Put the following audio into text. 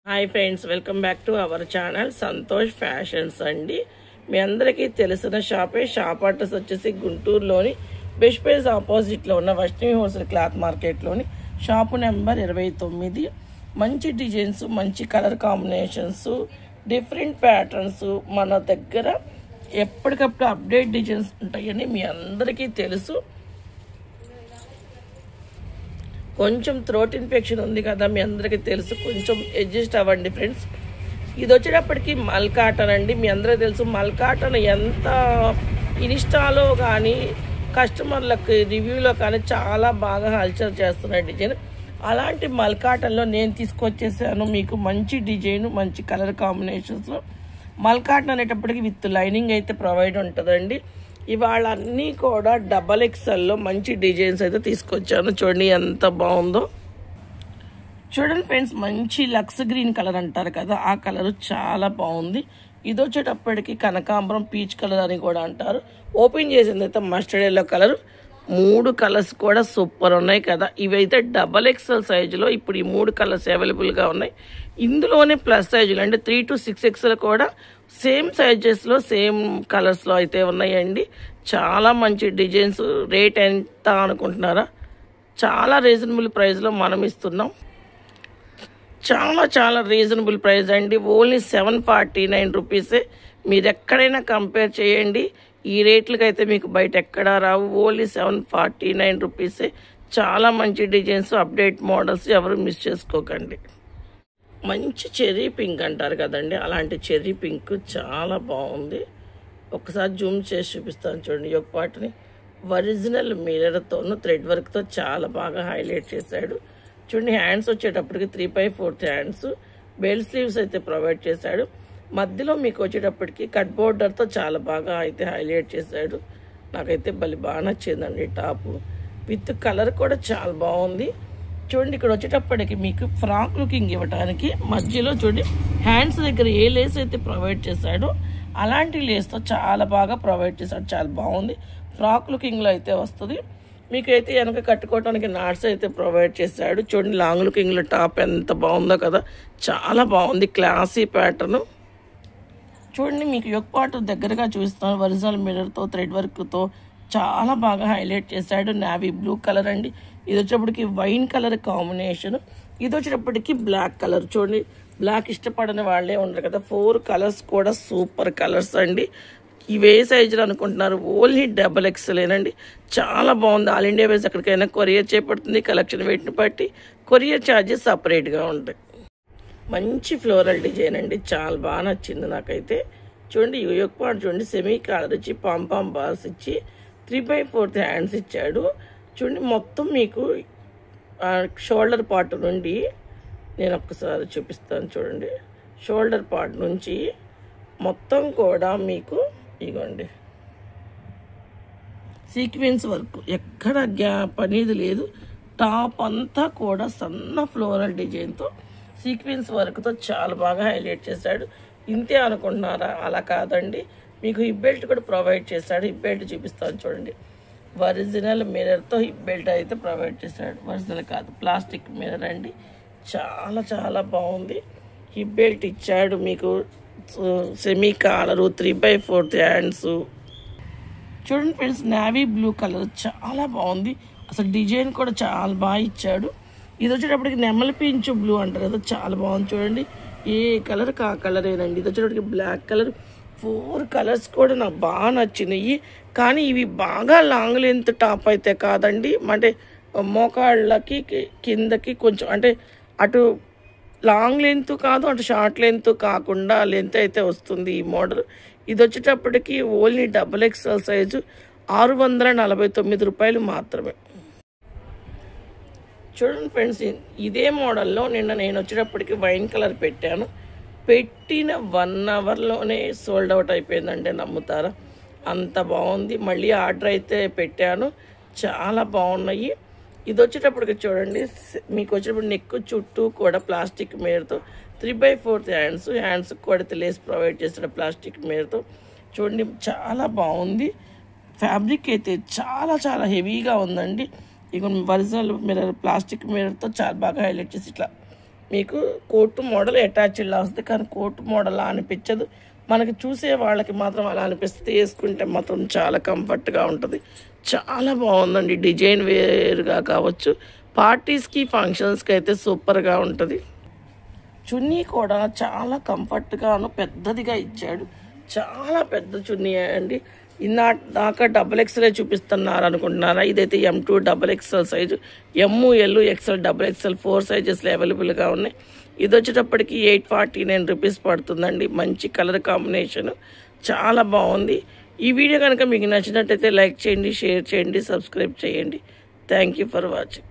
Hi friends, welcome back to our channel Santosh fashions అండి. మీ అందరికీ తెలిసిన షాప్ అడ్రస్ వచ్చేసి గుంటూరులోని బెస్ట్ ప్రైస్ ఆపోజిట్లో ఉన్న వైష్ణవి హోల్సేల్ క్లాత్ మార్కెట్లోని షాపు నెంబర్ 29. మంచి డిజైన్స్, మంచి కలర్ కాంబినేషన్స్, డిఫరెంట్ ప్యాటర్న్స్ మన దగ్గర ఎప్పటికప్పుడు అప్డేట్ డిజైన్స్ ఉంటాయని మీ అందరికీ తెలుసు. కొంచెం థ్రోట్ ఇన్ఫెక్షన్ ఉంది కదా, మీ అందరికీ తెలుసు. కొంచెం అడ్జస్ట్ అవ్వండి ఫ్రెండ్స్. ఇది వచ్చేటప్పటికి మల్ కాటన్ అండి. మీ అందరికీ తెలుసు మల్ కాటన్ ఎంత ఇన్స్టాలో కానీ కస్టమర్లకు రివ్యూలో కానీ చాలా బాగా హల్చల్ చేస్తున్న డిజైన్. అలాంటి మల్ కాటన్లో నేను తీసుకొచ్చేసాను మీకు మంచి డిజైన్, మంచి కలర్ కాంబినేషన్స్లో. మల్ కాటన్ అనేటప్పటికి విత్ లైనింగ్ అయితే ప్రొవైడ్ ఉంటుందండి. ఇవాళ అన్నీ కూడా XXL మంచి డిజైన్స్ అయితే తీసుకొచ్చాను. చూడండి ఎంత బాగుందో. చూడండి ఫ్రెండ్స్, మంచి లక్స్ గ్రీన్ కలర్ అంటారు కదా, ఆ కలర్ చాలా బాగుంది. ఇది వచ్చేటప్పటికి కనకాంబరం పీచ్ కలర్ అని కూడా అంటారు. ఓపెన్ చేసింది అయితే మస్టర్డ్ ఎల్లో కలర్. 3 కలర్స్ కూడా సూపర్ ఉన్నాయి కదా. ఇవైతే XXL సైజులో ఇప్పుడు ఈ 3 కలర్స్ అవైలబుల్గా ఉన్నాయి. ఇందులోనే ప్లస్ సైజులు అంటే 3 to 6XL కూడా సేమ్ సైజెస్లో సేమ్ కలర్స్లో అయితే ఉన్నాయండి. చాలా మంచి డిజైన్స్. రేట్ ఎంత అనుకుంటున్నారా? చాలా రీజనబుల్ ప్రైస్లో మనం ఇస్తున్నాం. చాలా రీజనబుల్ ప్రైస్ అండి. ఓన్లీ 749 రూపీసే. మీరు ఎక్కడైనా కంపేర్ చేయండి, ఈ రేట్లకి అయితే మీకు బయట ఎక్కడా రావు. ఓన్లీ 749 రూపీసే. చాలా మంచి డిజైన్స్, అప్డేట్ మోడల్స్, ఎవరు మిస్ చేసుకోకండి. మంచి చెర్రీ పింక్ అంటారు కదండి, అలాంటి చెర్రీ పింక్ చాలా బాగుంది. ఒకసారి జూమ్ చేసి చూపిస్తాను చూడండి. ఒక పాటని ఒరిజినల్ మిర్రర్తోనూ థ్రెడ్ వర్క్తో చాలా బాగా హైలైట్ చేశాడు. చూడండి, హ్యాండ్స్ వచ్చేటప్పటికి 3/4 హ్యాండ్స్, బెల్ స్లీవ్స్ అయితే ప్రొవైడ్ చేశాడు. మధ్యలో మీకు వచ్చేటప్పటికి కట్ బోర్డర్తో చాలా బాగా అయితే హైలైట్ చేశాడు. నాకైతే బాగా నచ్చిందండి టాపు. విత్ కలర్ కూడా చాలా బాగుంది. చూడండి, ఇక్కడ వచ్చేటప్పటికి మీకు ఫ్రాక్ లుకింగ్ ఇవ్వడానికి మధ్యలో చూడండి హ్యాండ్స్ దగ్గర ఏ లేస్ అయితే ప్రొవైడ్ చేశాడో అలాంటి లేస్తో చాలా బాగా ప్రొవైడ్ చేశాడు. చాలా బాగుంది. ఫ్రాక్ లుకింగ్లో అయితే వస్తుంది. మీకైతే వెనక కట్టుకోవడానికి నాట్స్ అయితే ప్రొవైడ్ చేశాడు. చూడండి, లాంగ్ లుకింగ్లో టాప్ ఎంత బాగుందో కదా, చాలా బాగుంది. Classy pattern. చూడండి, మీకు యొక్క పాటు దగ్గరగా చూస్తాను. ఒరిజినల్ మిర్రర్తో థ్రెడ్ వర్క్తో చాలా బాగా హైలైట్ చేశాడు. నావీ బ్లూ కలర్ అండి. ఇది వచ్చేటప్పటికి వైన్ కలర్ కాంబినేషన్. ఇది వచ్చేటప్పటికి బ్లాక్ కలర్. చూడండి, బ్లాక్ ఇష్టపడని వాళ్ళే ఉండరు కదా. 4 కలర్స్ కూడా సూపర్ కలర్స్ అండి. ఇవే సైజులు అనుకుంటున్నారు, ఓన్లీ XXL అండి. చాలా బాగుంది. ఆల్ ఇండియా వైజ్ ఎక్కడికైనా కొరియర్ చేపడుతుంది. కలెక్షన్ వెయిట్ని బట్టి కొరియర్ ఛార్జెస్ సపరేట్గా ఉంటాయి. మంచి ఫ్లోరల్ డిజైన్ అండి, చాలా బాగా నచ్చింది నాకైతే. చూడండి, యోక్ పార్ట్ చూడండి, సెమీ కాలర్ ఇచ్చి పాంపాం బాల్స్ ఇచ్చి 3/4 హ్యాండ్స్ ఇచ్చాడు. చూడండి, మొత్తం మీకు షోల్డర్ పార్ట్ నుండి నేను ఒక్కసారి చూపిస్తాను చూడండి. షోల్డర్ పార్ట్ నుంచి మొత్తం కూడా మీకు ఇగోండి సీక్వెన్స్ వర్క్, ఎక్కడ గ్యాప్ అనేది లేదు. టాప్ అంతా కూడా సన్న ఫ్లోరల్ డిజైన్తో సీక్వెన్స్ వర్క్తో చాలా బాగా హైలైట్ చేశాడు. ఇంతే అనుకుంటున్నారా? అలా కాదండి, మీకు హిప్ బెల్ట్ కూడా ప్రొవైడ్ చేశాడు. హిప్ బెల్ట్ చూపిస్తాను చూడండి. ఒరిజినల్ మిర్రర్తో హిప్ బెల్ట్ అయితే ప్రొవైడ్ చేశాడు. ఒరిజినల్ కాదు, ప్లాస్టిక్ మిర్రర్ అండి. చాలా బాగుంది. హిప్ బెల్ట్ ఇచ్చాడు మీకు. Semi collar, 3/4 hands. చూడండి ఫ్రెండ్స్, నావీ బ్లూ కలర్ చాలా బాగుంది. అసలు డిజైన్ కూడా చాలా బాగా ఇచ్చాడు. ఇది వచ్చేటప్పటికి నెమలి పించు బ్లూ అంటారు కదా, చాలా బాగుంది. చూడండి, ఏ కలర్ ఆ కలరేనండి. ఇది వచ్చేటప్పటికి బ్లాక్ కలర్. 4 కలర్స్ కూడా నాకు బాగా నచ్చినాయి. కానీ ఇవి బాగా లాంగ్ లెంత్ టాప్ అయితే కాదండి. అంటే మోకాళ్ళకి కిందకి కొంచెం అంటే అటు లాంగ్ లెంత్ కాదు, అటు షార్ట్ లెంత్ కాకుండా లెంత్ అయితే వస్తుంది ఈ మోడల్. ఇది వచ్చేటప్పటికి ఓన్లీ XXL సైజు 649 రూపాయలు మాత్రమే. చూడండి ఫ్రెండ్స్, ఇదే మోడల్లో నిన్న నేను వచ్చేటప్పటికి వైన్ కలర్ పెట్టాను. పెట్టిన 1 అవర్లోనే సోల్డ్ అవుట్ అయిపోయిందంటే నమ్ముతారా? అంత బాగుంది. మళ్ళీ ఆర్డర్ అయితే పెట్టాను, చాలా బాగున్నాయి. ఇది వచ్చేటప్పటికి చూడండి, మీకు వచ్చేటప్పుడు నెక్ చుట్టూ కూడా ప్లాస్టిక్ మిర్రర్తో 3/4 హ్యాండ్స్ కూడా లేస్ ప్రొవైడ్ చేసిన ప్లాస్టిక్ మిర్రర్తో చూడండి, చాలా బాగుంది. ఫ్యాబ్రిక్ అయితే చాలా హెవీగా ఉందండి. ఇక ఒరిజినల్ మిర్రర్ ప్లాస్టిక్ మిర్రర్తో చాలా బాగా హైలైట్ చేసి ఇట్లా మీకు కోటు మోడల్ అటాచ్డ్లా వస్తుంది, కానీ కోటు మోడల్ అనిపించదు. మనకి చూసే వాళ్ళకి మాత్రం అలా అనిపిస్తుంది. వేసుకుంటే మాత్రం చాలా కంఫర్ట్గా ఉంటుంది. చాలా బాగుందండి. డిజైన్ వేరుగా కావచ్చు, పార్టీస్కి ఫంక్షన్స్కి అయితే సూపర్గా ఉంటుంది. చున్నీ కూడా చాలా కంఫర్ట్గాను పెద్దదిగా ఇచ్చాడు. చాలా పెద్ద చున్నీ అండి. దాకా XXL చూపిస్తున్నారు అనుకుంటున్నారా? ఇదైతే M2 XXL size, ML XL XXL 4 సైజెస్లో అవైలబుల్గా ఉన్నాయి. ఇది వచ్చేటప్పటికి 849 రూపీస్ పడుతుందండి. మంచి కలర్ కాంబినేషన్, చాలా బాగుంది. ఈ వీడియో కనుక మీకు నచ్చినట్టయితే లైక్ చేయండి, షేర్ చేయండి, సబ్స్క్రైబ్ చేయండి. Thank you for watching.